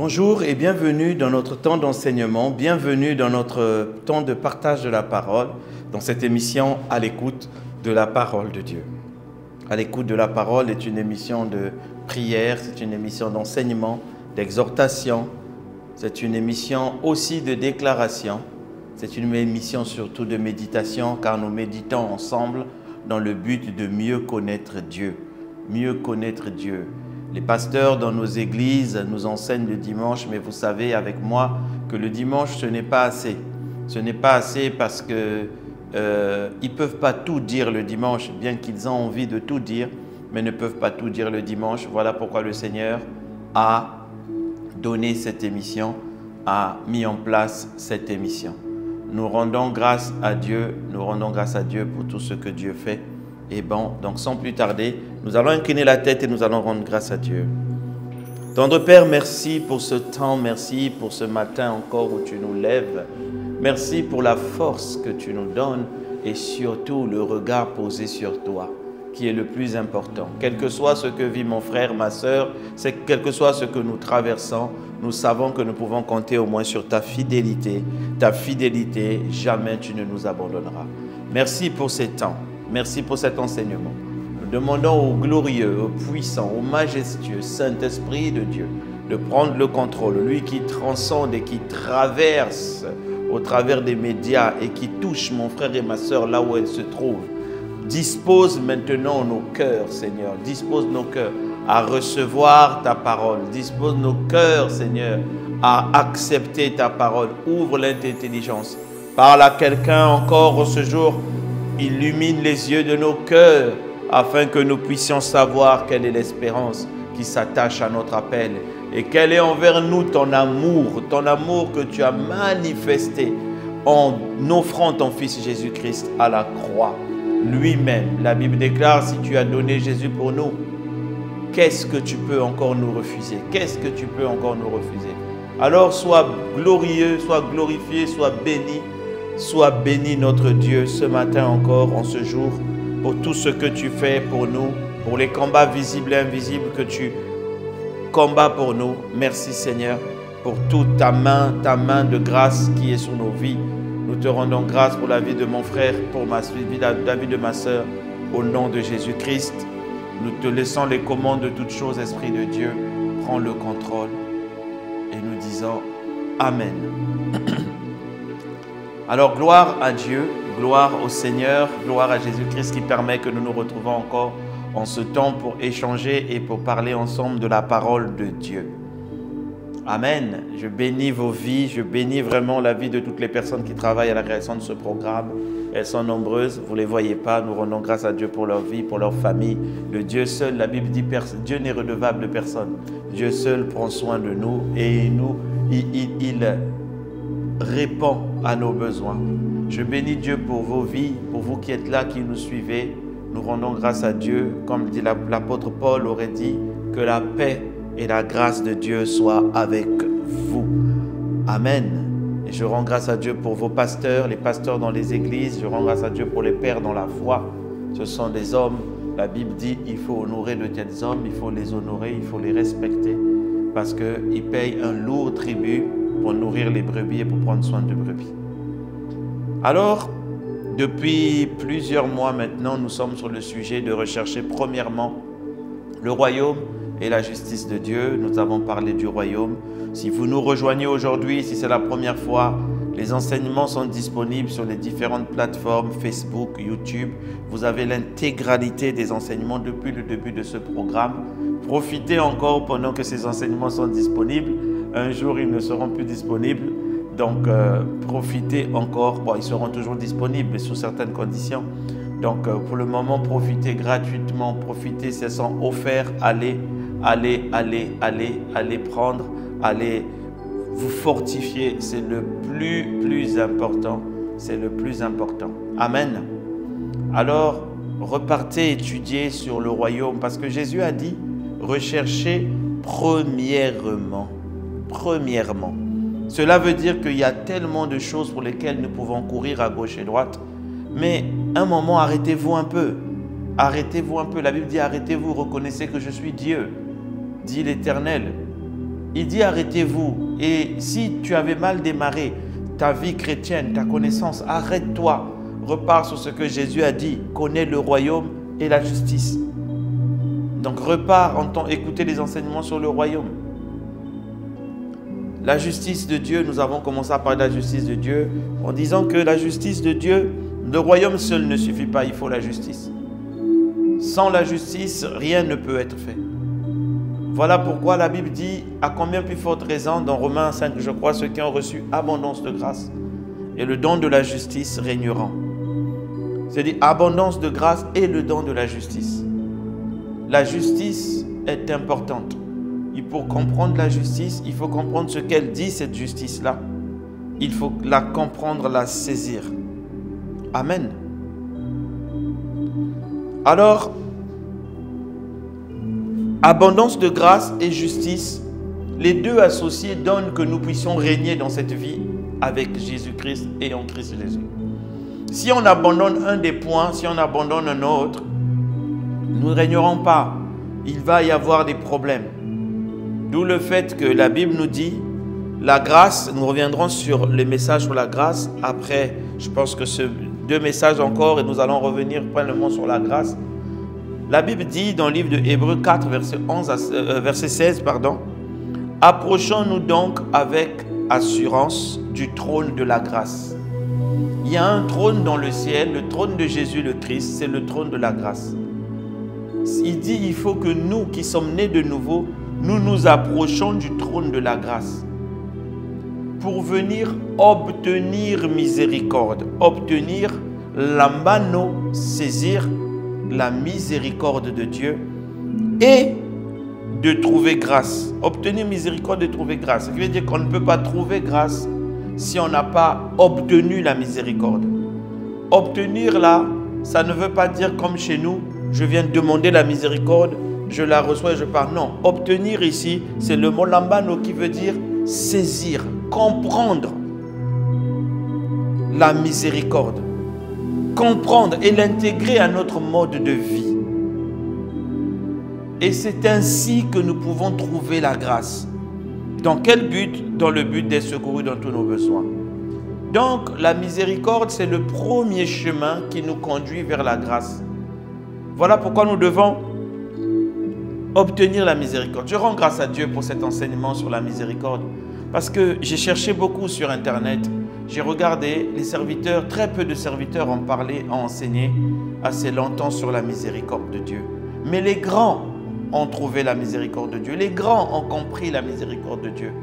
Bonjour et bienvenue dans notre temps d'enseignement, bienvenue dans notre temps de partage de la parole, dans cette émission à l'écoute de la parole de Dieu. À l'écoute de la parole est une émission de prière, c'est une émission d'enseignement, d'exhortation, c'est une émission aussi de déclaration, c'est une émission surtout de méditation car nous méditons ensemble dans le but de mieux connaître Dieu, mieux connaître Dieu. Les pasteurs dans nos églises nous enseignent le dimanche, mais vous savez avec moi que le dimanche, ce n'est pas assez. Ce n'est pas assez parce qu'ils ne peuvent pas tout dire le dimanche, bien qu'ils aient envie de tout dire, mais ne peuvent pas tout dire le dimanche. Voilà pourquoi le Seigneur a donné cette émission, a mis en place cette émission. Nous rendons grâce à Dieu pour tout ce que Dieu fait. Et bon, donc sans plus tarder, nous allons incliner la tête et nous allons rendre grâce à Dieu. Tendre Père, merci pour ce temps, merci pour ce matin encore où tu nous lèves. Merci pour la force que tu nous donnes et surtout le regard posé sur toi, qui est le plus important. Quel que soit ce que vit mon frère, ma soeur, quel que soit ce que nous traversons, nous savons que nous pouvons compter au moins sur ta fidélité. Ta fidélité, jamais tu ne nous abandonneras. Merci pour ces temps. Merci pour cet enseignement. Nous demandons au glorieux, au puissant, au majestueux Saint-Esprit de Dieu de prendre le contrôle, lui qui transcende et qui traverse au travers des médias et qui touche mon frère et ma soeur là où elle se trouve. Dispose maintenant nos cœurs, Seigneur. Dispose nos cœurs à recevoir ta parole. Dispose nos cœurs, Seigneur, à accepter ta parole. Ouvre l'intelligence. Parle à quelqu'un encore ce jour. Illumine les yeux de nos cœurs afin que nous puissions savoir quelle est l'espérance qui s'attache à notre appel et quel est envers nous ton amour que tu as manifesté en offrant ton Fils Jésus-Christ à la croix. Lui-même, la Bible déclare, si tu as donné Jésus pour nous, qu'est-ce que tu peux encore nous refuser? Qu'est-ce que tu peux encore nous refuser? Alors sois glorieux, sois glorifié, sois béni. Sois béni notre Dieu ce matin encore, en ce jour, pour tout ce que tu fais pour nous, pour les combats visibles et invisibles que tu combats pour nous. Merci Seigneur pour toute ta main de grâce qui est sur nos vies. Nous te rendons grâce pour la vie de mon frère, pour la vie de ma soeur, au nom de Jésus-Christ. Nous te laissons les commandes de toutes choses, Esprit de Dieu. Prends le contrôle et nous disons Amen. Alors, gloire à Dieu, gloire au Seigneur, gloire à Jésus-Christ qui permet que nous nous retrouvons encore en ce temps pour échanger et pour parler ensemble de la parole de Dieu. Amen. Je bénis vos vies, je bénis vraiment la vie de toutes les personnes qui travaillent à la création de ce programme. Elles sont nombreuses, vous ne les voyez pas. Nous rendons grâce à Dieu pour leur vie, pour leur famille. Le Dieu seul, la Bible dit, Dieu n'est redevable de personne. Dieu seul prend soin de nous et il répond à nos besoins. Je bénis Dieu pour vos vies, pour vous qui êtes là, qui nous suivez. Nous rendons grâce à Dieu, comme dit l'apôtre Paul aurait dit, que la paix et la grâce de Dieu soient avec vous. Amen. Et je rends grâce à Dieu pour vos pasteurs, les pasteurs dans les églises. Je rends grâce à Dieu pour les pères dans la foi. Ce sont des hommes. La Bible dit il faut honorer de tels hommes, il faut les honorer, il faut les respecter parce qu'ils payent un lourd tribut pour nourrir les brebis et pour prendre soin de brebis. Alors, depuis plusieurs mois maintenant, nous sommes sur le sujet de rechercher premièrement le royaume et la justice de Dieu. Nous avons parlé du royaume. Si vous nous rejoignez aujourd'hui, si c'est la première fois, les enseignements sont disponibles sur les différentes plateformes, Facebook, YouTube. Vous avez l'intégralité des enseignements depuis le début de ce programme. Profitez encore pendant que ces enseignements sont disponibles. Un jour, ils ne seront plus disponibles. Donc, profitez encore. Bon, ils seront toujours disponibles, mais sous certaines conditions. Donc, pour le moment, profitez gratuitement. Profitez, c'est sont offerts. Allez prendre. Allez vous fortifier. C'est le plus important. C'est le plus important. Amen. Alors, repartez étudier sur le royaume. Parce que Jésus a dit, recherchez premièrement. Cela veut dire qu'il y a tellement de choses pour lesquelles nous pouvons courir à gauche et droite. Mais un moment, arrêtez-vous un peu. Arrêtez-vous un peu. La Bible dit, arrêtez-vous, reconnaissez que je suis Dieu, dit l'Éternel. Il dit arrêtez-vous. Et si tu avais mal démarré ta vie chrétienne, ta connaissance, arrête-toi. Repars sur ce que Jésus a dit. Connais le royaume et la justice. Donc repars, écoutez les enseignements sur le royaume. La justice de Dieu, nous avons commencé à parler de la justice de Dieu en disant que la justice de Dieu, le royaume seul ne suffit pas, il faut la justice. Sans la justice, rien ne peut être fait. Voilà pourquoi la Bible dit, à combien plus forte raison, dans Romains 5, je crois, ceux qui ont reçu abondance de grâce et le don de la justice régneront. C'est-à-dire abondance de grâce et le don de la justice. La justice est importante. Et pour comprendre la justice, il faut comprendre ce qu'elle dit, cette justice-là. Il faut la comprendre, la saisir. Amen. Alors, abondance de grâce et justice, les deux associés donnent que nous puissions régner dans cette vie avec Jésus-Christ et en Christ Jésus. Si on abandonne un des points, si on abandonne un autre, nous ne régnerons pas. Il va y avoir des problèmes. D'où le fait que la Bible nous dit, la grâce, nous reviendrons sur les messages sur la grâce. Après, je pense que ce 2 messages encore et nous allons revenir pleinement sur la grâce. La Bible dit dans le livre de Hébreux 4, verset 16, approchons-nous donc avec assurance du trône de la grâce. Il y a un trône dans le ciel, le trône de Jésus le Christ, c'est le trône de la grâce. Il dit il faut que nous qui sommes nés de nouveau, nous nous approchons du trône de la grâce pour venir obtenir miséricorde, obtenir la mano, saisir la miséricorde de Dieu et de trouver grâce. Obtenir miséricorde et trouver grâce. Ce qui veut dire qu'on ne peut pas trouver grâce si on n'a pas obtenu la miséricorde. Obtenir là, ça ne veut pas dire comme chez nous, je viens demander la miséricorde, je la reçois et je pars. Non, obtenir ici, c'est le mot lambano qui veut dire saisir, comprendre la miséricorde. Comprendre et l'intégrer à notre mode de vie. Et c'est ainsi que nous pouvons trouver la grâce. Dans quel but? Dans le but d'être secourus dans tous nos besoins. Donc, la miséricorde, c'est le premier chemin qui nous conduit vers la grâce. Voilà pourquoi nous devons obtenir la miséricorde. Je rends grâce à Dieu pour cet enseignement sur la miséricorde. Parce que j'ai cherché beaucoup sur Internet. J'ai regardé les serviteurs, très peu de serviteurs ont parlé, ont enseigné assez longtemps sur la miséricorde de Dieu. Mais les grands ont trouvé la miséricorde de Dieu. Les grands ont compris la miséricorde de Dieu.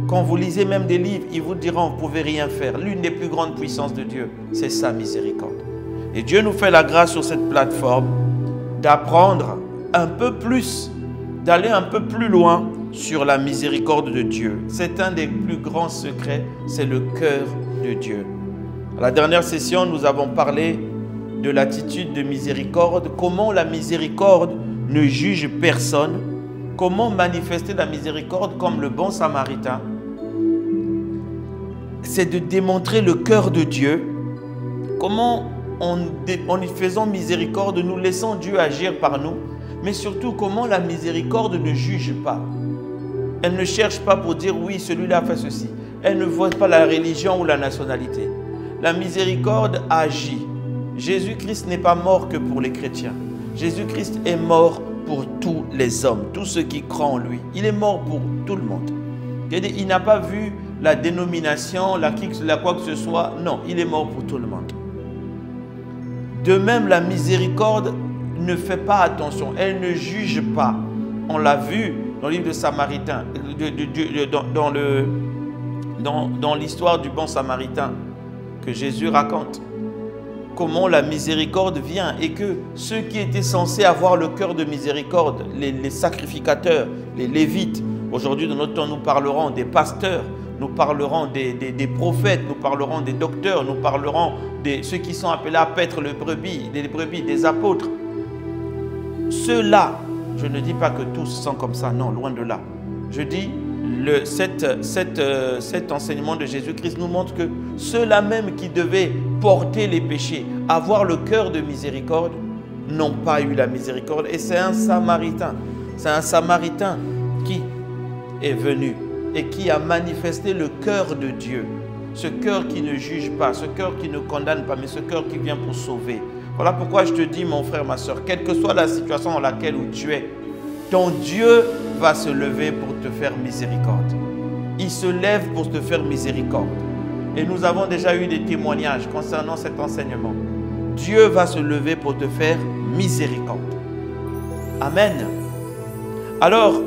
Quand vous lisez même des livres, ils vous diront, vous ne pouvez rien faire. L'une des plus grandes puissances de Dieu, c'est sa miséricorde. Et Dieu nous fait la grâce sur cette plateforme d'apprendre un peu plus, d'aller un peu plus loin sur la miséricorde de Dieu. C'est un des plus grands secrets, c'est le cœur de Dieu. À la dernière session, nous avons parlé de l'attitude de miséricorde, comment la miséricorde ne juge personne, comment manifester la miséricorde comme le bon samaritain. C'est de démontrer le cœur de Dieu, comment en y faisant miséricorde, nous laissons Dieu agir par nous, mais surtout comment la miséricorde ne juge pas. Elle ne cherche pas pour dire oui, celui-là fait ceci. Elle ne voit pas la religion ou la nationalité. La miséricorde agit. Jésus-Christ n'est pas mort que pour les chrétiens. Jésus-Christ est mort pour tous les hommes, tous ceux qui croient en lui. Il est mort pour tout le monde. Il n'a pas vu la dénomination, la quoi que ce soit. Non, il est mort pour tout le monde. De même, la miséricorde ne fait pas attention. Elle ne juge pas. On l'a vu dans le livre de Samaritain, dans l'histoire du bon samaritain que Jésus raconte. Comment la miséricorde vient et que ceux qui étaient censés avoir le cœur de miséricorde, les sacrificateurs, les lévites, aujourd'hui dans notre temps nous parlerons des pasteurs, nous parlerons des prophètes, nous parlerons des docteurs, nous parlerons de ceux qui sont appelés à paître les brebis, des apôtres. Ceux-là, je ne dis pas que tous sont comme ça, non, loin de là. Je dis, cet enseignement de Jésus-Christ nous montre que ceux-là même qui devaient porter les péchés, avoir le cœur de miséricorde, n'ont pas eu la miséricorde. Et c'est un samaritain. C'est un samaritain qui est venu et qui a manifesté le cœur de Dieu. Ce cœur qui ne juge pas, ce cœur qui ne condamne pas, mais ce cœur qui vient pour sauver. Voilà pourquoi je te dis, mon frère, ma soeur, quelle que soit la situation dans laquelle tu es, ton Dieu va se lever pour te faire miséricorde. Il se lève pour te faire miséricorde. Et nous avons déjà eu des témoignages concernant cet enseignement. Dieu va se lever pour te faire miséricorde. Amen. Alors,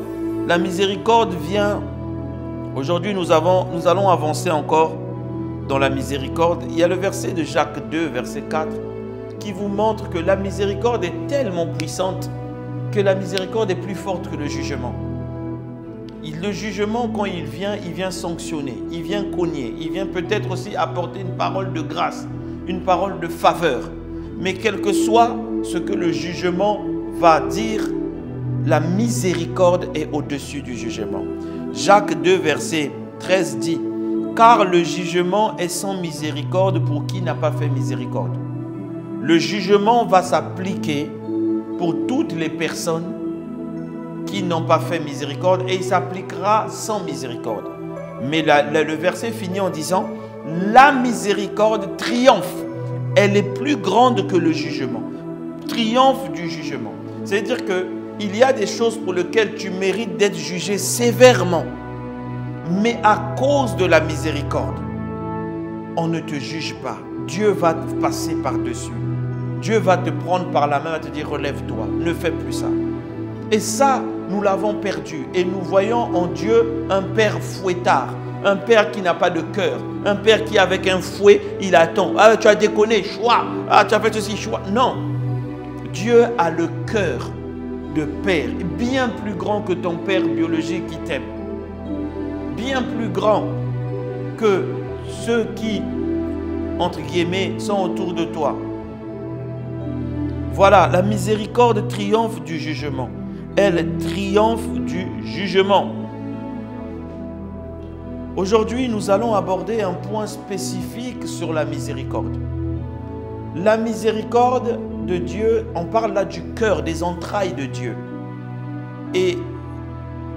la miséricorde vient. Aujourd'hui, nous allons avancer encore dans la miséricorde. Il y a le verset de Jacques 2, verset 4, qui vous montre que la miséricorde est tellement puissante que la miséricorde est plus forte que le jugement. Le jugement, quand il vient sanctionner, il vient cogner, il vient peut-être aussi apporter une parole de grâce, une parole de faveur. Mais quel que soit ce que le jugement va dire, la miséricorde est au-dessus du jugement. Jacques 2, verset 13 dit, « Car le jugement est sans miséricorde pour qui n'a pas fait miséricorde. » Le jugement va s'appliquer pour toutes les personnes qui n'ont pas fait miséricorde et il s'appliquera sans miséricorde. Mais le verset finit en disant, « La miséricorde triomphe. Elle est plus grande que le jugement. » Triomphe du jugement. C'est-à-dire qu'il y a des choses pour lesquelles tu mérites d'être jugé sévèrement. Mais à cause de la miséricorde, on ne te juge pas. Dieu va te passer par-dessus. Dieu va te prendre par la main, va te dire, relève-toi, ne fais plus ça. Et ça, nous l'avons perdu. Et nous voyons en Dieu un père fouettard, un père qui n'a pas de cœur, un père qui avec un fouet, il attend. Ah, tu as déconné, choix. Ah, tu as fait ceci, choix. Non. Dieu a le cœur de père, bien plus grand que ton père biologique qui t'aime. Bien plus grand que ceux qui, entre guillemets, sont autour de toi. Voilà, la miséricorde triomphe du jugement. Elle triomphe du jugement. Aujourd'hui, nous allons aborder un point spécifique sur la miséricorde. La miséricorde de Dieu, on parle là du cœur, des entrailles de Dieu. Et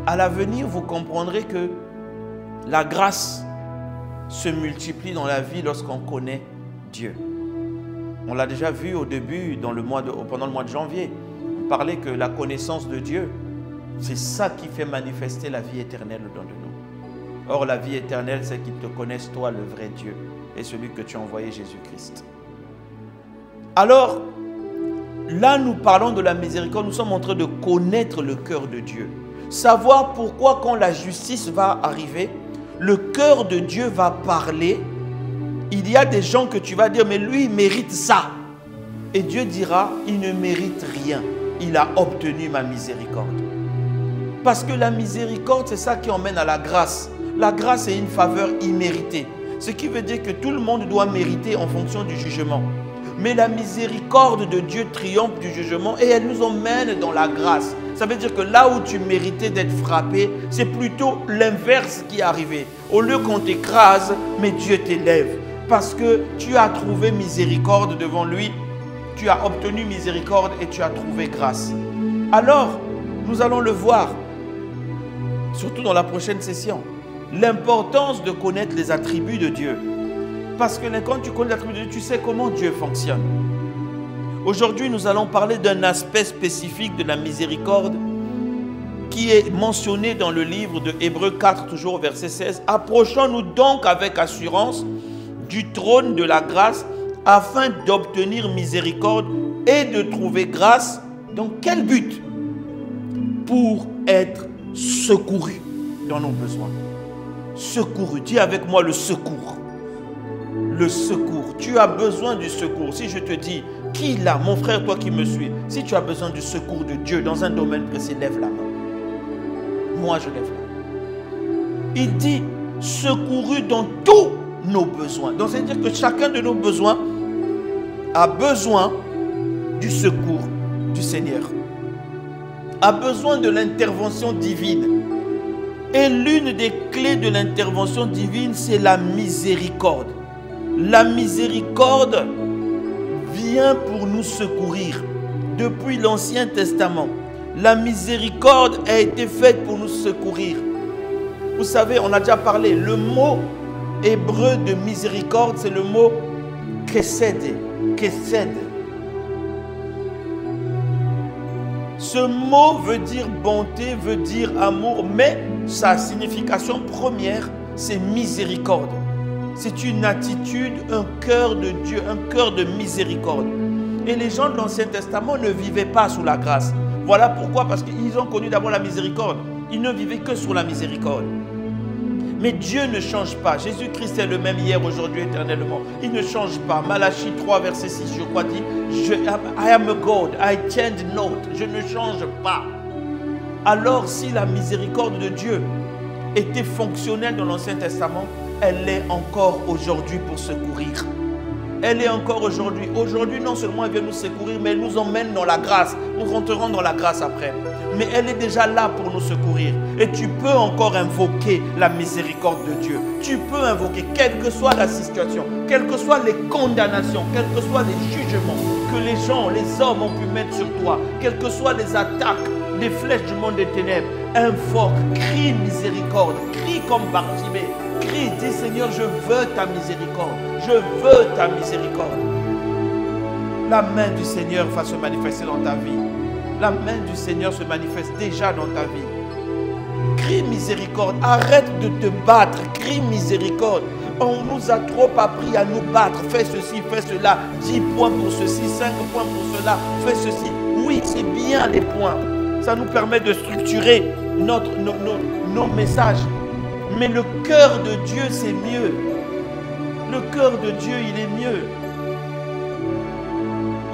à l'avenir, vous comprendrez que la grâce se multiplie dans la vie lorsqu'on connaît Dieu. On l'a déjà vu au début, pendant le mois de janvier. On parlait que la connaissance de Dieu, c'est ça qui fait manifester la vie éternelle dans de nous. Or, la vie éternelle, c'est qu'ils te connaissent, toi, le vrai Dieu, et celui que tu as envoyé, Jésus-Christ. Alors, là, nous parlons de la miséricorde. Nous sommes en train de connaître le cœur de Dieu. Savoir pourquoi, quand la justice va arriver, le cœur de Dieu va parler. Il y a des gens que tu vas dire, mais lui, il mérite ça. Et Dieu dira, il ne mérite rien. Il a obtenu ma miséricorde. Parce que la miséricorde, c'est ça qui emmène à la grâce. La grâce est une faveur imméritée. Ce qui veut dire que tout le monde doit mériter en fonction du jugement. Mais la miséricorde de Dieu triomphe du jugement et elle nous emmène dans la grâce. Ça veut dire que là où tu méritais d'être frappé, c'est plutôt l'inverse qui est arrivé. Au lieu qu'on t'écrase, mais Dieu t'élève. Parce que tu as trouvé miséricorde devant lui, tu as obtenu miséricorde et tu as trouvé grâce. Alors, nous allons le voir, surtout dans la prochaine session, l'importance de connaître les attributs de Dieu. Parce que quand tu connais les attributs de Dieu, tu sais comment Dieu fonctionne. Aujourd'hui, nous allons parler d'un aspect spécifique de la miséricorde qui est mentionné dans le livre de Hébreux 4, toujours au verset 16. « Approchons-nous donc avec assurance du trône de la grâce afin d'obtenir miséricorde et de trouver grâce. » Dans quel but? Pour être secouru dans nos besoins. Secouru. Dis avec moi le secours. Le secours. Tu as besoin du secours. Si je te dis, qui là, mon frère, toi qui me suis, si tu as besoin du secours de Dieu dans un domaine précis, lève la main. Moi, je lève la main. Il dit, secouru dans tous nos besoins. Donc, c'est-à-dire que chacun de nos besoins a besoin du secours du Seigneur. A besoin de l'intervention divine. Et l'une des clés de l'intervention divine, c'est la miséricorde. La miséricorde vient pour nous secourir. Depuis l'Ancien Testament, la miséricorde a été faite pour nous secourir. Vous savez, on a déjà parlé, le mot hébreu de miséricorde, c'est le mot kesed. Kesed. Ce mot veut dire bonté, veut dire amour, mais sa signification première, c'est miséricorde. C'est une attitude, un cœur de Dieu, un cœur de miséricorde. Et les gens de l'Ancien Testament ne vivaient pas sous la grâce. Voilà pourquoi, parce qu'ils ont connu d'abord la miséricorde. Ils ne vivaient que sous la miséricorde. Mais Dieu ne change pas. Jésus-Christ est le même hier, aujourd'hui, éternellement. Il ne change pas. Malachie 3, verset 6, je crois, dit I am a God, I change not. Je ne change pas. Alors, si la miséricorde de Dieu était fonctionnelle dans l'Ancien Testament, elle l'est encore aujourd'hui pour secourir. Elle est encore aujourd'hui. Aujourd'hui, non seulement elle vient nous secourir, mais elle nous emmène dans la grâce. Nous rentrerons dans la grâce après. Mais elle est déjà là pour nous secourir. Et tu peux encore invoquer la miséricorde de Dieu. Tu peux invoquer, quelle que soit la situation, quelles que soient les condamnations, quels que soient les jugements que les gens, les hommes ont pu mettre sur toi, quelles que soient les attaques, les flèches du monde des ténèbres, invoque, crie miséricorde, crie comme Bartimée. Crie, dis Seigneur, je veux ta miséricorde. Je veux ta miséricorde. La main du Seigneur va se manifester dans ta vie. La main du Seigneur se manifeste déjà dans ta vie. Crie miséricorde. Arrête de te battre. Crie miséricorde. On nous a trop appris à nous battre. Fais ceci, fais cela. 10 points pour ceci, 5 points pour cela. Fais ceci. Oui, c'est bien les points. Ça nous permet de structurer nos messages. Mais le cœur de Dieu, c'est mieux. Le cœur de Dieu, il est mieux.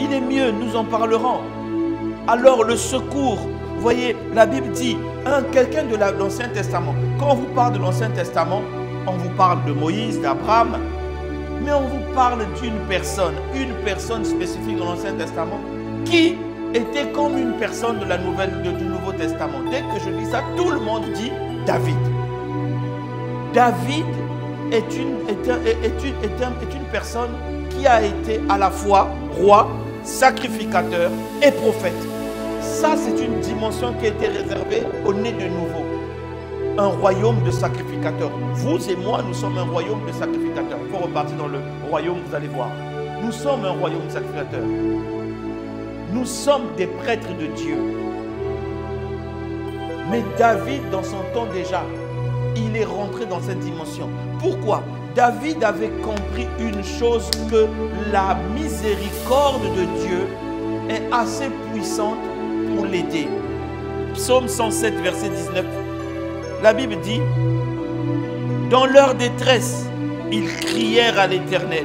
Il est mieux, nous en parlerons. Alors le secours, vous voyez, la Bible dit, quelqu'un de l'Ancien Testament, quand on vous parle de l'Ancien Testament, on vous parle de Moïse, d'Abraham, mais on vous parle d'une personne spécifique dans l'Ancien Testament, qui était comme une personne de du Nouveau Testament. Dès que je dis ça, tout le monde dit David. David est une personne qui a été à la fois roi, sacrificateur et prophète. Ça, c'est une dimension qui a été réservée au né de nouveau. Un royaume de sacrificateurs. Vous et moi, nous sommes un royaume de sacrificateurs. Il faut repartir dans le royaume, vous allez voir. Nous sommes un royaume de sacrificateurs. Nous sommes des prêtres de Dieu. Mais David, dans son temps déjà, il est rentré dans cette dimension. Pourquoi? David avait compris une chose, que la miséricorde de Dieu est assez puissante pour l'aider. Psaume 107, verset 19. La Bible dit, dans leur détresse, ils crièrent à l'Éternel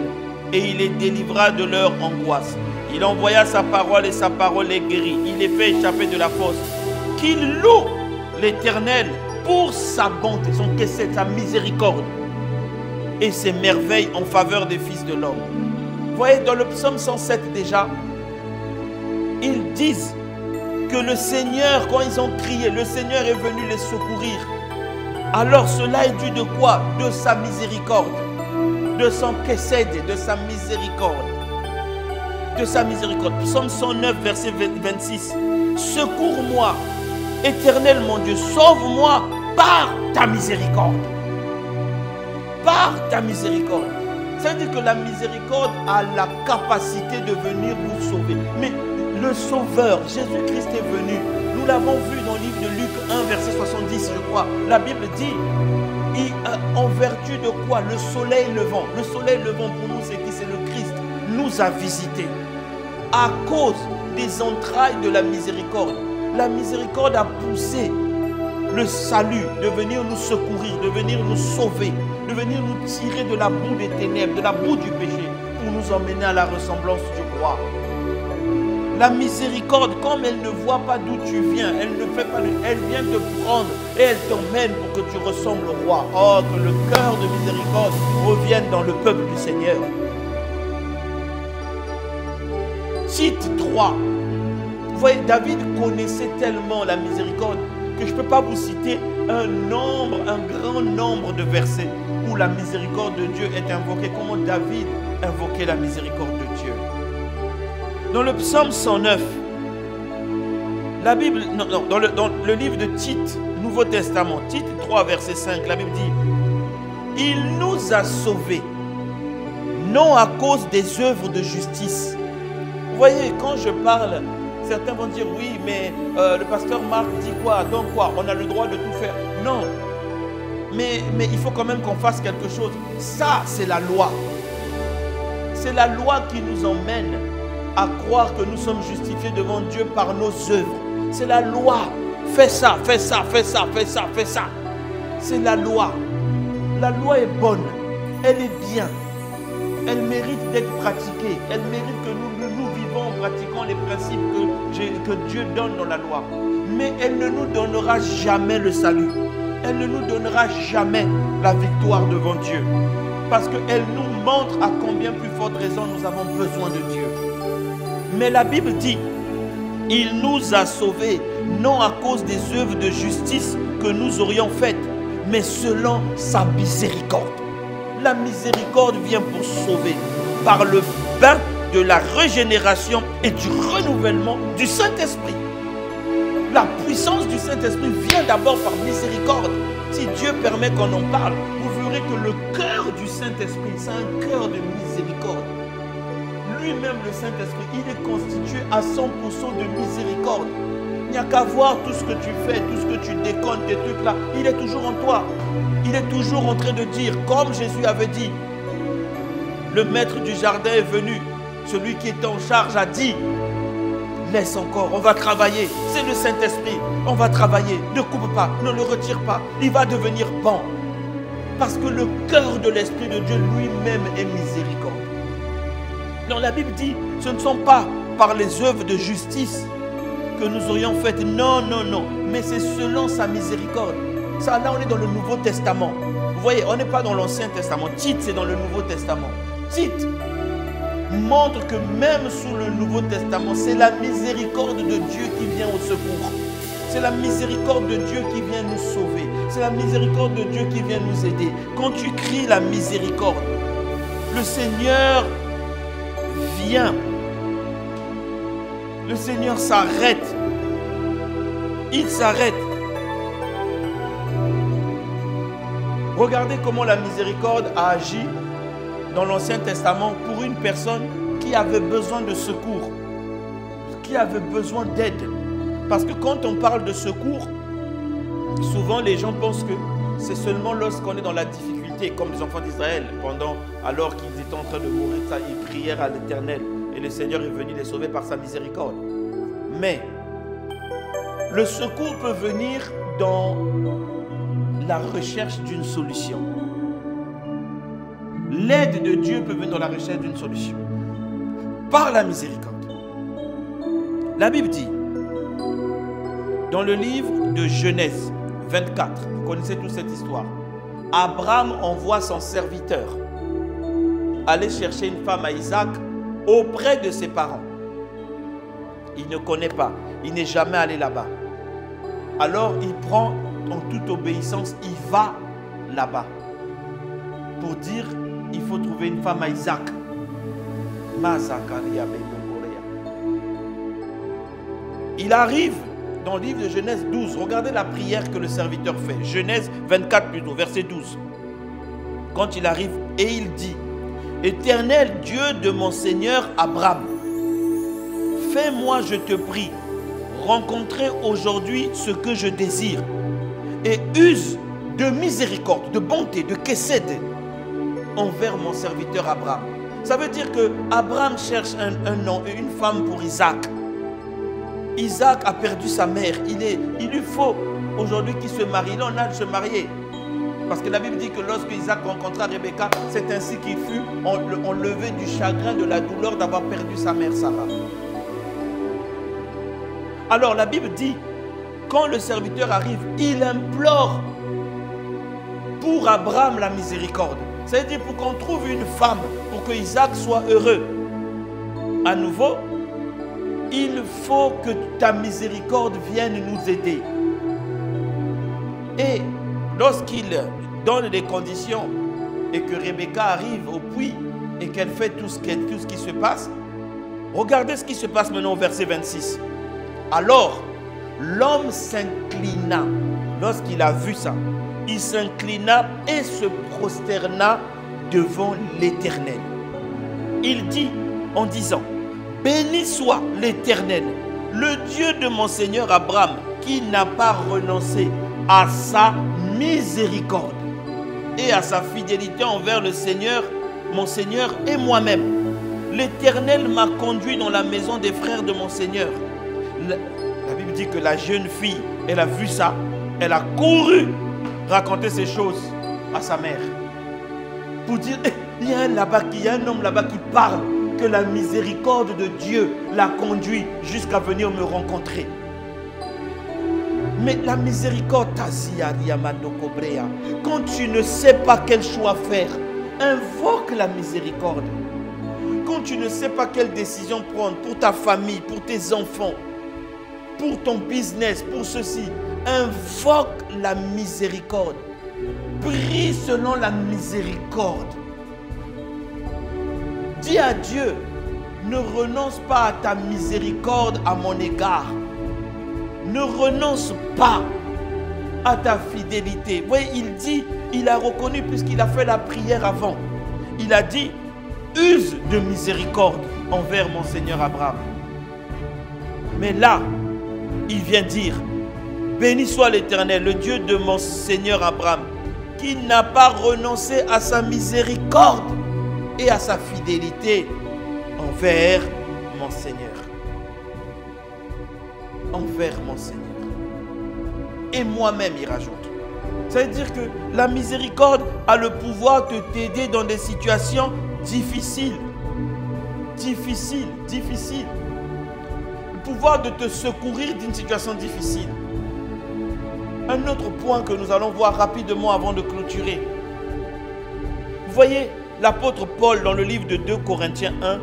et il les délivra de leur angoisse. Il envoya sa parole et sa parole les guérit. Il les fait échapper de la fosse. Qu'ils louent l'Éternel pour sa bonté, son kesed, sa miséricorde et ses merveilles en faveur des fils de l'homme. Vous voyez, dans le psaume 107 déjà, ils disent que le Seigneur, quand ils ont crié, le Seigneur est venu les secourir. Alors cela est dû de quoi? De sa miséricorde, de son kesed, de sa miséricorde. De sa miséricorde. Psaume 109, verset 26. Secours-moi, Éternel mon Dieu, sauve-moi par ta miséricorde. Par ta miséricorde. Ça veut dire que la miséricorde a la capacité de venir vous sauver. Mais le Sauveur, Jésus-Christ est venu. Nous l'avons vu dans le livre de Luc 1, verset 70, je crois. La Bible dit, en vertu de quoi? Le soleil levant. Le soleil levant pour nous, c'est qui? C'est le Christ. Nous a visités. À cause des entrailles de la miséricorde. La miséricorde a poussé le salut, de venir nous secourir, de venir nous sauver, de venir nous tirer de la boue des ténèbres, de la boue du péché, pour nous emmener à la ressemblance du roi. La miséricorde, comme elle ne voit pas d'où tu viens, elle ne fait pas, elle vient te prendre et elle t'emmène pour que tu ressembles au roi. Oh, que le cœur de miséricorde revienne dans le peuple du Seigneur. Tite 3. Vous voyez, David connaissait tellement la miséricorde que je ne peux pas vous citer un grand nombre de versets où la miséricorde de Dieu est invoquée. Comment David invoquait la miséricorde de Dieu. Dans le psaume 109, la Bible, dans le livre de Tite, Nouveau Testament, Tite 3, verset 5, la Bible dit, il nous a sauvés, non à cause des œuvres de justice. Vous voyez, quand je parle, certains vont dire, oui, mais le pasteur Marc dit quoi? Donc quoi? On a le droit de tout faire. Non. Mais il faut quand même qu'on fasse quelque chose. Ça, c'est la loi. C'est la loi qui nous emmène à croire que nous sommes justifiés devant Dieu par nos œuvres. C'est la loi. Fais ça, fais ça, fais ça, fais ça, fais ça. C'est la loi. La loi est bonne. Elle est bien. Elle mérite d'être pratiquée. Elle mérite que nous vivons en pratiquant les principes que Dieu donne dans la loi. Mais elle ne nous donnera jamais le salut. Elle ne nous donnera jamais la victoire devant Dieu. Parce qu'elle nous montre à combien plus forte raison nous avons besoin de Dieu. Mais la Bible dit, il nous a sauvés, non à cause des œuvres de justice que nous aurions faites, mais selon sa miséricorde. La miséricorde vient pour sauver par le bain de la régénération et du renouvellement du Saint-Esprit. La puissance du Saint-Esprit vient d'abord par miséricorde. Si Dieu permet qu'on en parle, vous verrez que le cœur du Saint-Esprit, c'est un cœur de miséricorde. Lui-même, le Saint-Esprit, il est constitué à 100% de miséricorde. Il n'y a qu'à voir tout ce que tu fais, tout ce que tu déconnes, tes trucs là. Il est toujours en toi. Il est toujours en train de dire, comme Jésus avait dit, le maître du jardin est venu. Celui qui est en charge a dit, laisse encore, on va travailler. C'est le Saint-Esprit, on va travailler. Ne coupe pas, ne le retire pas. Il va devenir bon. Parce que le cœur de l'Esprit de Dieu lui-même est miséricorde. Donc la Bible dit, ce ne sont pas par les œuvres de justice que nous aurions faites. Non, non, non. Mais c'est selon sa miséricorde. Ça, là, on est dans le Nouveau Testament. Vous voyez, on n'est pas dans l'Ancien Testament. Tite, c'est dans le Nouveau Testament. Tite montre que même sous le Nouveau Testament, c'est la miséricorde de Dieu qui vient au secours. C'est la miséricorde de Dieu qui vient nous sauver. C'est la miséricorde de Dieu qui vient nous aider. Quand tu cries la miséricorde, le Seigneur vient. Le Seigneur s'arrête. Il s'arrête. Regardez comment la miséricorde a agi dans l'Ancien Testament pour une personne qui avait besoin de secours, qui avait besoin d'aide. Parce que quand on parle de secours, souvent les gens pensent que c'est seulement lorsqu'on est dans la difficulté, comme les enfants d'Israël, alors qu'ils étaient en train de mourir, ça, ils prièrent à l'Éternel et le Seigneur est venu les sauver par sa miséricorde. Mais le secours peut venir dans la recherche d'une solution. L'aide de Dieu peut venir dans la recherche d'une solution. Par la miséricorde. La Bible dit, dans le livre de Genèse 24, vous connaissez toute cette histoire, Abraham envoie son serviteur aller chercher une femme à Isaac auprès de ses parents. Il ne connaît pas, il n'est jamais allé là-bas. Alors il prend en toute obéissance, il va là-bas pour dire, il faut trouver une femme à Isaac. Il arrive dans le livre de Genèse 12. Regardez la prière que le serviteur fait. Genèse 24 plutôt, verset 12. Quand il arrive et il dit, Éternel Dieu de mon Seigneur Abraham, fais-moi, je te prie, rencontrer aujourd'hui ce que je désire et use de miséricorde, de bonté, de késéd envers mon serviteur Abraham. Ça veut dire que Abraham cherche un homme et une femme pour Isaac. Isaac a perdu sa mère. Il lui faut aujourd'hui qu'il se marie. Il en a de se marier. Parce que la Bible dit que lorsque Isaac rencontra Rebecca, c'est ainsi qu'il fut enlevé du chagrin, de la douleur d'avoir perdu sa mère Sarah. Alors la Bible dit, quand le serviteur arrive, il implore pour Abraham la miséricorde. C'est-à-dire pour qu'on trouve une femme, pour que Isaac soit heureux. À nouveau, il faut que ta miséricorde vienne nous aider. Et lorsqu'il donne des conditions et que Rebecca arrive au puits et qu'elle fait tout ce qui se passe, regardez ce qui se passe maintenant au verset 26. Alors, l'homme s'inclina lorsqu'il a vu ça. il s'inclina et se prosterna devant l'Éternel. Il dit en disant, béni soit l'Éternel, le Dieu de mon Seigneur Abraham, qui n'a pas renoncé à sa miséricorde et à sa fidélité envers le Seigneur, mon Seigneur et moi-même. L'Éternel m'a conduit dans la maison des frères de mon Seigneur. La Bible dit que la jeune fille, elle a vu ça, elle a couru raconter ces choses à sa mère. Pour dire, il y a un homme là-bas qui parle que la miséricorde de Dieu l'a conduit jusqu'à venir me rencontrer. Mais la miséricorde, quand tu ne sais pas quel choix faire, invoque la miséricorde. Quand tu ne sais pas quelle décision prendre pour ta famille, pour tes enfants, pour ton business, pour ceci, invoque la miséricorde. Prie selon la miséricorde. Dis à Dieu, ne renonce pas à ta miséricorde à mon égard. Ne renonce pas à ta fidélité. Vous voyez, il dit, il a reconnu puisqu'il a fait la prière avant. Il a dit, use de miséricorde envers mon Seigneur Abraham. Mais là, il vient dire, béni soit l'Éternel, le Dieu de mon Seigneur Abraham, qui n'a pas renoncé à sa miséricorde et à sa fidélité envers mon Seigneur. Envers mon Seigneur. Et moi-même, il rajoute. Ça veut dire que la miséricorde a le pouvoir de t'aider dans des situations difficiles. Difficiles. Le pouvoir de te secourir d'une situation difficile. Un autre point que nous allons voir rapidement avant de clôturer. Vous voyez, l'apôtre Paul dans le livre de 2 Corinthiens 1,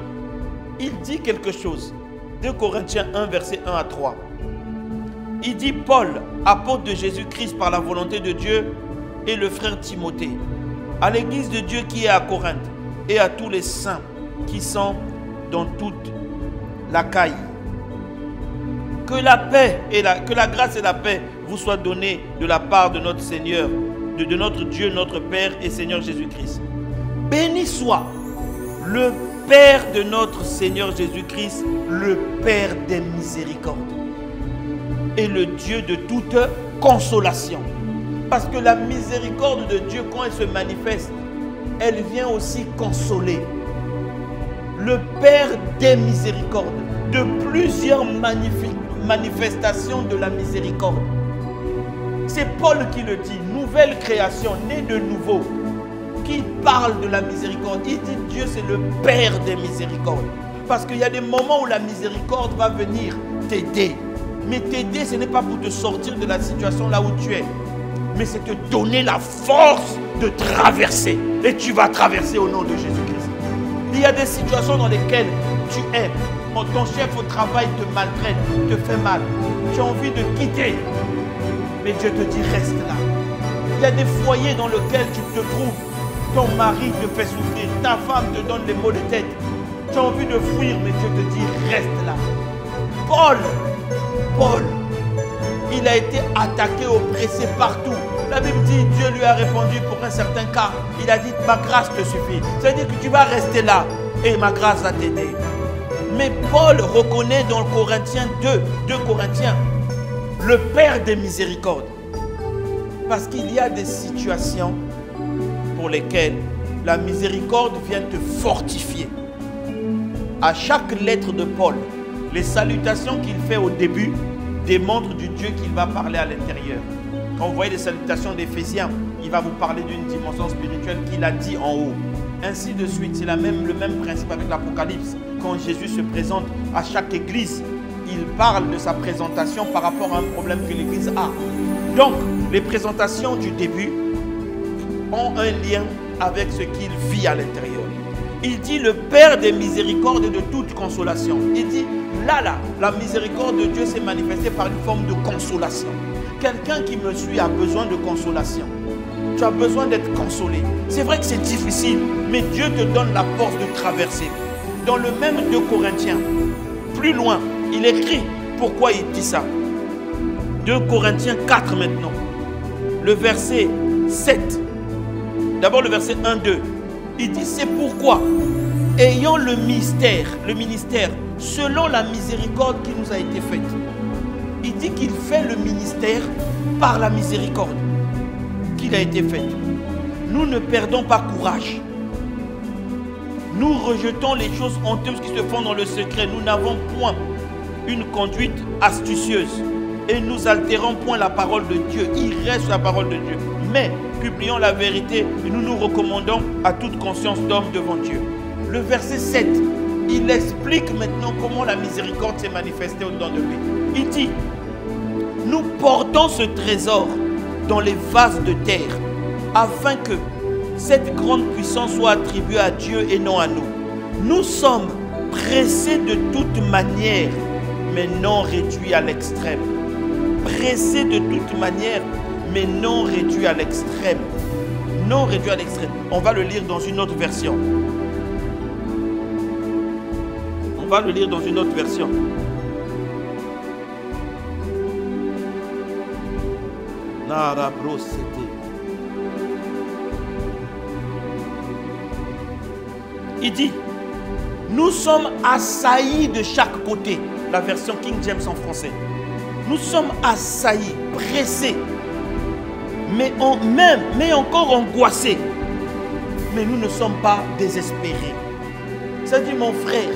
il dit quelque chose. 2 Corinthiens 1, versets 1 à 3. Il dit, Paul, apôtre de Jésus-Christ par la volonté de Dieu, et le frère Timothée, à l'église de Dieu qui est à Corinthe, et à tous les saints qui sont dans toute l'Achaïe. Que la paix et que la grâce et la paix vous soient données de la part de notre Seigneur, de notre Dieu, notre Père et Seigneur Jésus-Christ. Béni soit le Père de notre Seigneur Jésus-Christ, le Père des miséricordes et le Dieu de toute consolation. Parce que la miséricorde de Dieu, quand elle se manifeste, elle vient aussi consoler. Le Père des miséricordes, de plusieurs manifestations de la miséricorde. C'est Paul qui le dit, nouvelle création, née de nouveau, qui parle de la miséricorde. Il dit Dieu c'est le Père des miséricordes. Parce qu'il y a des moments où la miséricorde va venir t'aider. Mais t'aider, ce n'est pas pour te sortir de la situation là où tu es. Mais c'est te donner la force de traverser. Et tu vas traverser au nom de Jésus-Christ. Il y a des situations dans lesquelles tu es. Ton chef au travail te maltraite, te fait mal. Tu as envie de quitter. Mais Dieu te dit reste là. Il y a des foyers dans lesquels tu te trouves. Ton mari te fait souffrir. Ta femme te donne des maux de tête. Tu as envie de fuir, mais Dieu te dit reste là. Paul, il a été attaqué, oppressé partout. La Bible dit, Dieu lui a répondu pour un certain cas. Il a dit, ma grâce te suffit. Ça veut dire que tu vas rester là et ma grâce va t'aider. Mais Paul reconnaît dans le Corinthiens 2 Corinthiens, le Père des miséricordes. Parce qu'il y a des situations pour lesquelles la miséricorde vient te fortifier. À chaque lettre de Paul, les salutations qu'il fait au début démontrent du Dieu qu'il va parler à l'intérieur. Quand vous voyez les salutations d'Éphésiens, il va vous parler d'une dimension spirituelle qu'il a dit en haut. Ainsi de suite, c'est le même principe avec l'Apocalypse. Quand Jésus se présente à chaque église, il parle de sa présentation par rapport à un problème que l'église a. Donc, les présentations du début ont un lien avec ce qu'il vit à l'intérieur. Il dit le Père des miséricordes et de toute consolation. Il dit là, la miséricorde de Dieu s'est manifestée par une forme de consolation. Quelqu'un qui me suit a besoin de consolation. Tu as besoin d'être consolé. C'est vrai que c'est difficile, mais Dieu te donne la force de traverser. Dans le même 2 Corinthiens, plus loin, il écrit pourquoi il dit ça. 2 Corinthiens 4 maintenant. Le verset 7. D'abord le verset 1-2. Il dit, c'est pourquoi, ayant le ministère, selon la miséricorde qui nous a été faite. Il dit qu'il fait le ministère par la miséricorde qu'il a été faite. Nous ne perdons pas courage. Nous rejetons les choses honteuses qui se font dans le secret. Nous n'avons point une conduite astucieuse. Et nous altérons point la parole de Dieu. Il reste la parole de Dieu. Mais publions la vérité et nous nous recommandons à toute conscience d'homme devant Dieu. Le verset 7, il explique maintenant comment la miséricorde s'est manifestée au-dedans de lui. Il dit, nous portons ce trésor dans les vases de terre afin que cette grande puissance soit attribuée à Dieu et non à nous. Nous sommes pressés de toute manière, mais non réduits à l'extrême. Pressés de toute manière, mais non réduits à l'extrême. Non réduits à l'extrême. On va le lire dans une autre version. On va le lire dans une autre version. Il dit, nous sommes assaillis de chaque côté. La version King James en français. Nous sommes assaillis, pressés, mais encore angoissés. Mais nous ne sommes pas désespérés. Ça dit, mon frère,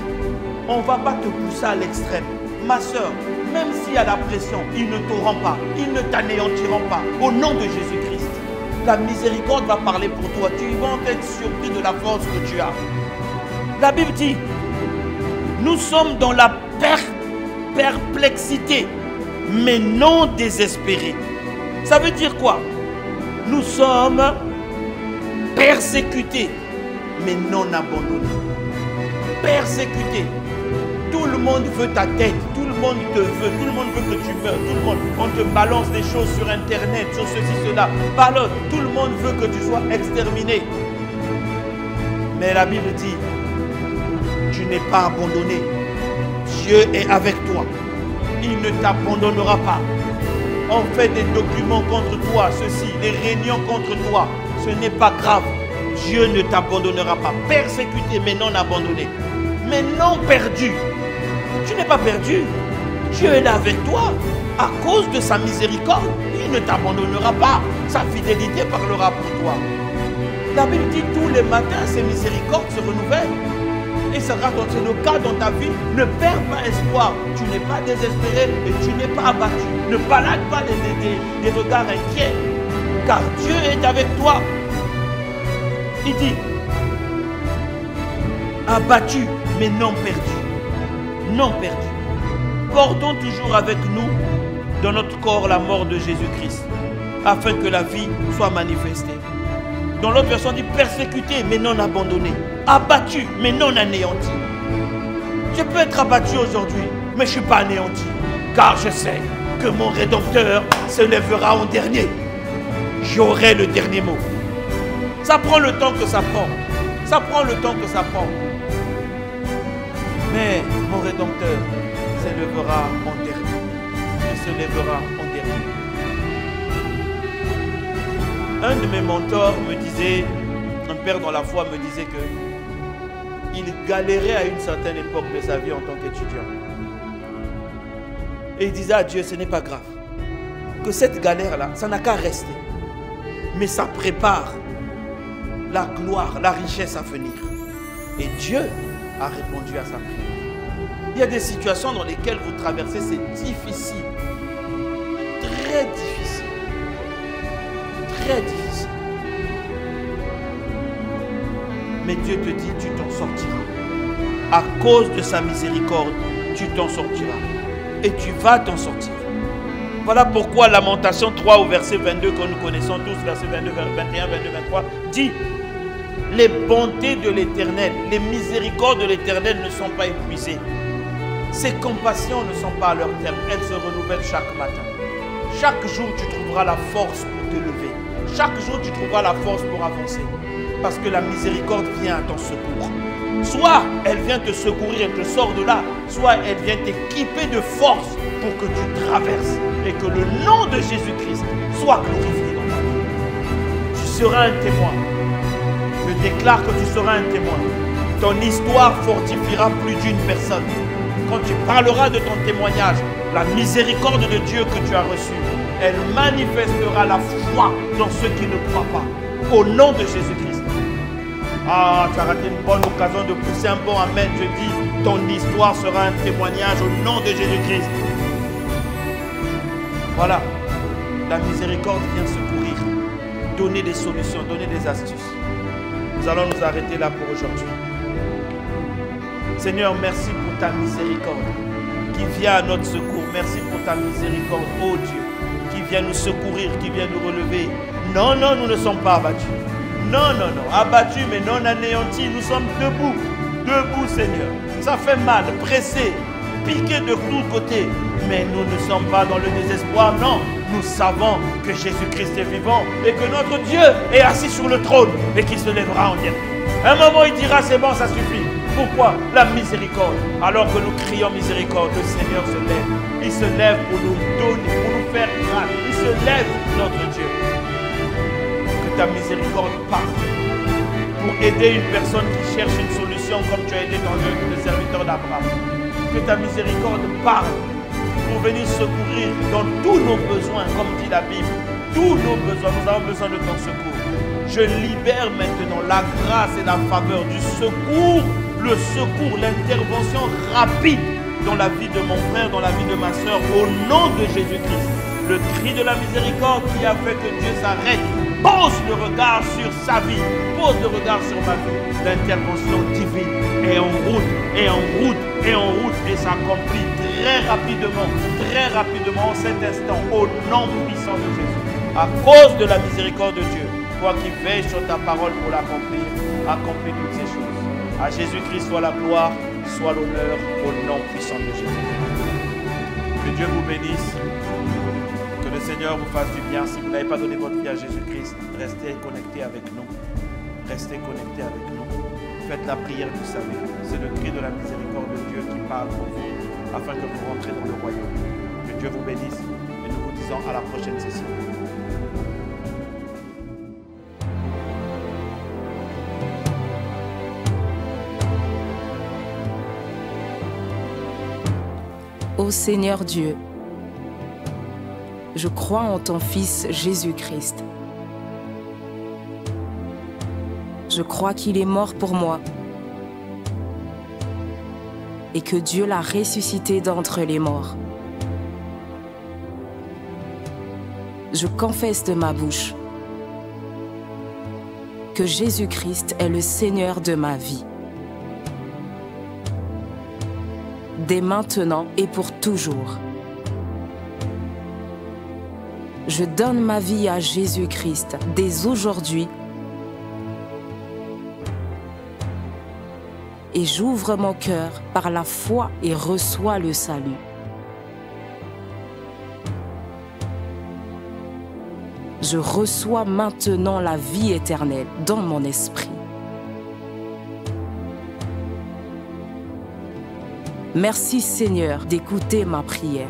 on ne va pas te pousser à l'extrême. Ma soeur, même s'il y a la pression, ils ne t'auront pas, ils ne t'anéantiront pas. Au nom de Jésus-Christ, la miséricorde va parler pour toi. Tu vas être surpris de la force que tu as. La Bible dit, nous sommes dans la perplexité, mais non désespérés. Ça veut dire quoi? Nous sommes persécutés, mais non abandonnés. Persécutés. Tout le monde veut ta tête, tout le monde te veut, tout le monde veut que tu meurs, tout le monde, on te balance des choses sur internet, sur ceci, cela. Pardon, tout le monde veut que tu sois exterminé. Mais la Bible dit, tu n'es pas abandonné. Dieu est avec toi. Il ne t'abandonnera pas. On fait des documents contre toi, ceci, des réunions contre toi. Ce n'est pas grave. Dieu ne t'abandonnera pas. Persécuté, mais non abandonné. Mais non perdu. Tu n'es pas perdu. Dieu est là avec toi. À cause de sa miséricorde, il ne t'abandonnera pas. Sa fidélité parlera pour toi. La Bible dit tous les matins, ses miséricordes se renouvellent. Et c'est le cas dans ta vie. Ne perds pas espoir. Tu n'es pas désespéré et tu n'es pas abattu. Ne balade pas des regards inquiets. Car Dieu est avec toi. Il dit, abattu, mais non perdu. Non perdu. Portons toujours avec nous dans notre corps la mort de Jésus-Christ, afin que la vie soit manifestée. Dans l'autre version, on dit persécuté, mais non abandonné. Abattu, mais non anéanti. Je peux être abattu aujourd'hui, mais je ne suis pas anéanti. Car je sais que mon Rédempteur se lèvera en dernier. J'aurai le dernier mot. Ça prend le temps que ça prend. Ça prend le temps que ça prend. Mais mon Rédempteur se lèvera en dernier. Il se lèvera en dernier. Un de mes mentors me disait, un père dans la foi me disait que il galérait à une certaine époque de sa vie en tant qu'étudiant. Et il disait à Dieu, ce n'est pas grave. Que cette galère-là, ça n'a qu'à rester. Mais ça prépare la gloire, la richesse à venir. Et Dieu a répondu à sa prière. Il y a des situations dans lesquelles vous traversez, c'est difficile. Très difficile. Très difficile. Mais Dieu te dit, tu t'en sortiras. À cause de sa miséricorde, tu t'en sortiras. Et tu vas t'en sortir. Voilà pourquoi Lamentation 3 au verset 22 que nous connaissons tous, verset 22, 21, 22, 23, dit: les bontés de l'Éternel, les miséricordes de l'Éternel ne sont pas épuisées. Ses compassions ne sont pas à leur terme, elles se renouvellent chaque matin. Chaque jour, tu trouveras la force pour te lever. Chaque jour, tu trouveras la force pour avancer. Parce que la miséricorde vient à ton secours. Soit elle vient te secourir et te sort de là, soit elle vient t'équiper de force pour que tu traverses et que le nom de Jésus-Christ soit glorifié dans ta vie. seras un témoin. Je déclare que tu seras un témoin. Ton histoire fortifiera plus d'une personne. Quand tu parleras de ton témoignage, la miséricorde de Dieu que tu as reçue, elle manifestera la foi dans ceux qui ne croient pas. Au nom de Jésus-Christ. Ah, tu as raté une bonne occasion de pousser un bon amen. Je dis, ton histoire sera un témoignage au nom de Jésus-Christ. Voilà. La miséricorde vient secourir, donner des solutions, donner des astuces. Nous allons nous arrêter là pour aujourd'hui. Seigneur, merci pour ta miséricorde qui vient à notre secours. Merci pour ta miséricorde, ô Dieu, qui vient nous secourir, qui vient nous relever. Non, non, nous ne sommes pas abattus. Non, non, non, abattus mais non anéantis. Nous sommes debout, debout, Seigneur. Ça fait mal, pressé, piqué de tous côtés. Mais nous ne sommes pas dans le désespoir, non. Nous savons que Jésus-Christ est vivant et que notre Dieu est assis sur le trône et qu'il se lèvera en dernier. Un moment, il dira, c'est bon, ça suffit. Pourquoi? La miséricorde. Alors que nous crions miséricorde, le Seigneur se lève. Il se lève pour nous donner, pour nous faire grâce. Il se lève, notre Dieu. Que ta miséricorde parte pour aider une personne qui cherche une solution comme tu as aidé le serviteur d'Abraham. Que ta miséricorde parle pour venir secourir dans tous nos besoins, comme dit la Bible. Tous nos besoins, nous avons besoin de ton secours. Je libère maintenant la grâce et la faveur du secours, le secours, l'intervention rapide dans la vie de mon frère, dans la vie de ma soeur, au nom de Jésus-Christ. Le cri de la miséricorde qui a fait que Dieu s'arrête, pose le regard sur sa vie, pose le regard sur ma vie. L'intervention divine est en route, et en route, et en route, et s'accomplit très rapidement en cet instant, au nom puissant de Jésus. À cause de la miséricorde de Dieu, toi qui veilles sur ta parole pour l'accomplir, accomplis toutes ces choses. À Jésus-Christ soit la gloire, soit l'honneur, au nom puissant de Jésus. Que Dieu vous bénisse, que le Seigneur vous fasse du bien. Si vous n'avez pas donné votre vie à Jésus-Christ, restez connectés avec nous. Restez connectés avec nous. Faites la prière du salut. C'est le cri de la miséricorde de Dieu qui parle pour vous, afin que vous rentrez dans le royaume. Que Dieu vous bénisse et nous vous disons à la prochaine session. Ô Seigneur Dieu, je crois en ton Fils Jésus-Christ. Je crois qu'il est mort pour moi et que Dieu l'a ressuscité d'entre les morts. Je confesse de ma bouche que Jésus-Christ est le Seigneur de ma vie. Dès maintenant et pour toujours. Je donne ma vie à Jésus-Christ dès aujourd'hui et j'ouvre mon cœur par la foi et reçois le salut. Je reçois maintenant la vie éternelle dans mon esprit. Merci Seigneur d'écouter ma prière.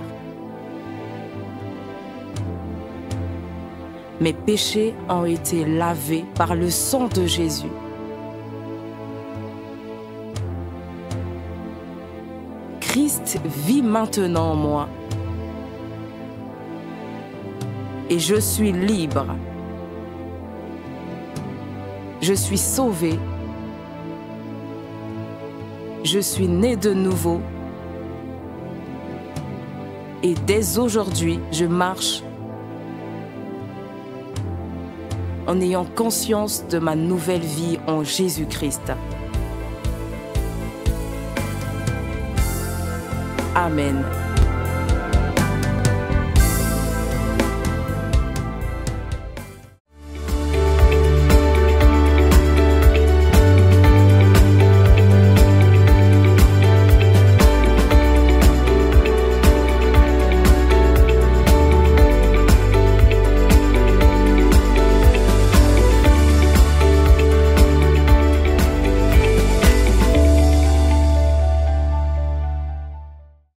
Mes péchés ont été lavés par le sang de Jésus. Christ vit maintenant en moi. Et je suis libre. Je suis sauvé. Je suis né de nouveau. Et dès aujourd'hui, je marche en ayant conscience de ma nouvelle vie en Jésus-Christ. Amen.